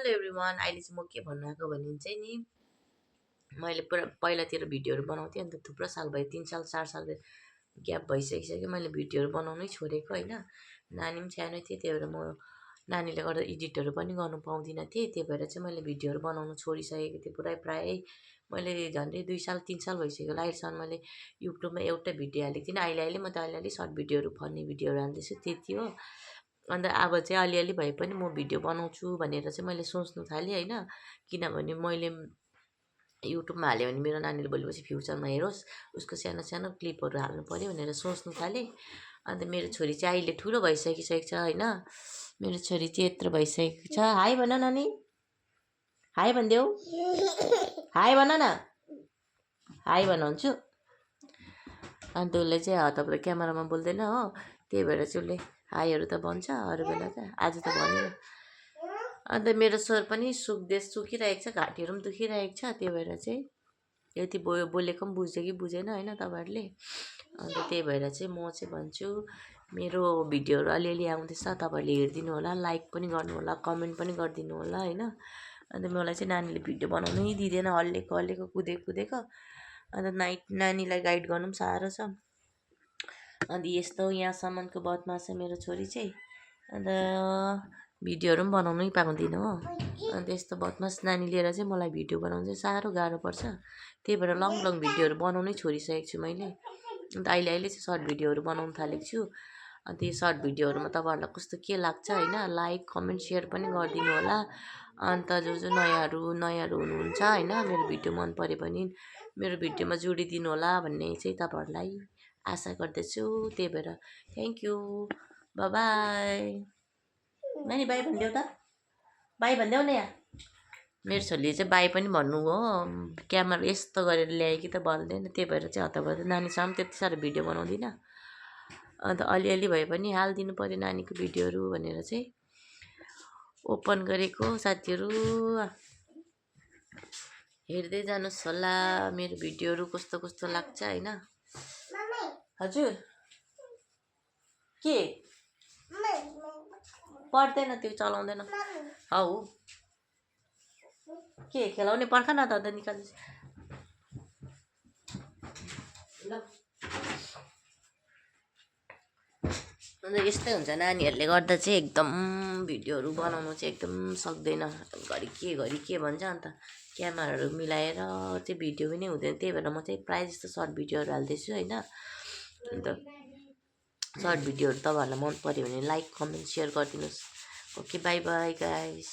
hello everyone अहिले चाहिँ म के भन्नु आएको भने चाहिँ नि मैले पुरा पहिलातिर भिडियोहरू बनाउँथेँ अन्त थुप्रो साल भयो 3 साल 4 साल ग्याप भइसकिसक्यो मैले भिडियोहरू बनाउनै छोडेको होइन नानी पनि सानो थियो त्यही भएर म नानीले गर्दा एडिटहरू पनि गर्नु पाउँदिनँ थिएँ त्यही भएर चाहिँ मैले भिडियोहरू बनाउनु छोडिसकेको थिएँ प्रायै मैले झन्डै 2 साल 3 साल भइसक्यो होला अहिलेसम्म मैले युट्युबमा एउटा भिडियो हालेको थिइनँ अहिले म त अलिअलि सर्ट भिडियोहरू फनी भिडियोहरू हाल्दैछु त्यति हो अन्त अब चाहिँ अलिअलि भए पनि म भिडियो बनाउँछु भनेर चाहिँ मैले सोच्नु थालेँ होइन किनभने मैले युट्युबमा हाल्यो भने मेरो नानीले भोलिपछि फ्युचरमा हेरोस् उसको सानो सानो क्लिपहरू हाल्नु पऱ्यो भनेर सोच्नु थालेँ अन्त मेरो छोरी चाहिँ अहिले ठुलो भइसकिसकेको छ होइन मेरो छोरी चाहिँ यत्रो भइसकेको छ हाई भन नानी हाई भनिदेऊ हाई भन न हाई भन्नुहुन्छ अन्त उसले चाहिँ तपाईँ क्यामेरामा बोल्दैन हो त्यही भएर चाहिँ उसले हाईहरू त भन्छ अरू बेला त आज त भनेन अन्त मेरो स्वर पनि सुकिरहेको छ घाँटीहरू पनि दुखिरहेको छ त्यही भएर चाहिँ यति बोलेको पनि बुझ्यो कि बुझेन होइन तपाईँहरूले अन्त त्यही भएर चाहिँ म चाहिँ भन्छु मेरो भिडियोहरू अलिअलि आउँदैछ तपाईँहरूले हेरिदिनु होला लाइक पनि गर्नु होला कमेन्ट पनि गरिदिनु होला होइन अन्त मलाई चाहिँ नानीले भिडियो बनाउनै दिँदैन हल्लेको कुदेको अन्त नानीलाई गाइड गर्नु पनि साह्रो छ अन्त यस्तो यहाँसम्मको बदमास छ मेरो छोरी चाहिँ अन्त भिडियोहरू पनि बनाउनै पाउँदिनँ हो अन्त यस्तो बदमास नानी लिएर चाहिँ मलाई भिडियो बनाउनु चाहिँ साह्रो गाह्रो पर्छ त्यही भएर लङ भिडियोहरू बनाउनै छोडिसकेको छु मैले अन्त अहिले चाहिँ सर्ट भिडियोहरू बनाउनु थालेको छु अन्त यो सर्ट भिडियोहरूमा तपाईँहरूलाई कस्तो के लाग्छ होइन लाइक कमेन्ट सेयर पनि गरिदिनु होला अन्त जो नयाँहरू हुनुहुन्छ होइन मेरो भिडियो मन पऱ्यो भने मेरो भिडियोमा जोडिदिनु होला भन्ने चाहिँ तपाईँहरूलाई आशा गर्दछु त्यही भएर थ्याङ्क यू बाई नानी बाई भनिदेऊ त बाई भनिदेऊ न यहाँ मेरो छोरीले चाहिँ बाई पनि भन्नु हो क्यामेरा यस्तो गरेर ल्यायो कि त बल्दैन त्यही भएर चाहिँ हतार नानीसँग त्यति साह्रो भिडियो बनाउँदिनँ अन्त अलिअलि भए पनि हालिदिनु पऱ्यो नानीको भिडियोहरू भनेर चाहिँ ओपन गरेको साथीहरू हेर्दै जानुहोस् होला मेरो भिडियोहरू कस्तो लाग्छ होइन हजुर के पर्दैन त्यो चलाउँदैन हौ के खेलाउने पर्ख न त अन्त निकाल्दैछ ल अन्त यस्तै हुन्छ नानीहरूले गर्दा चाहिँ एकदम भिडियोहरू बनाउनु चाहिँ एकदम सक्दैन घरि के भन्छ अन्त क्यामेराहरू मिलाएर चाहिँ भिडियो पनि हुँदैन त्यही भएर म चाहिँ प्रायः जस्तो सर्ट भिडियोहरू हाल्दैछु होइन अन्त सर्ट भिडियोहरू तपाईँहरूलाई मन पऱ्यो भने लाइक कमेन्ट सेयर गरिदिनुहोस् ओके बाई बाई गाइस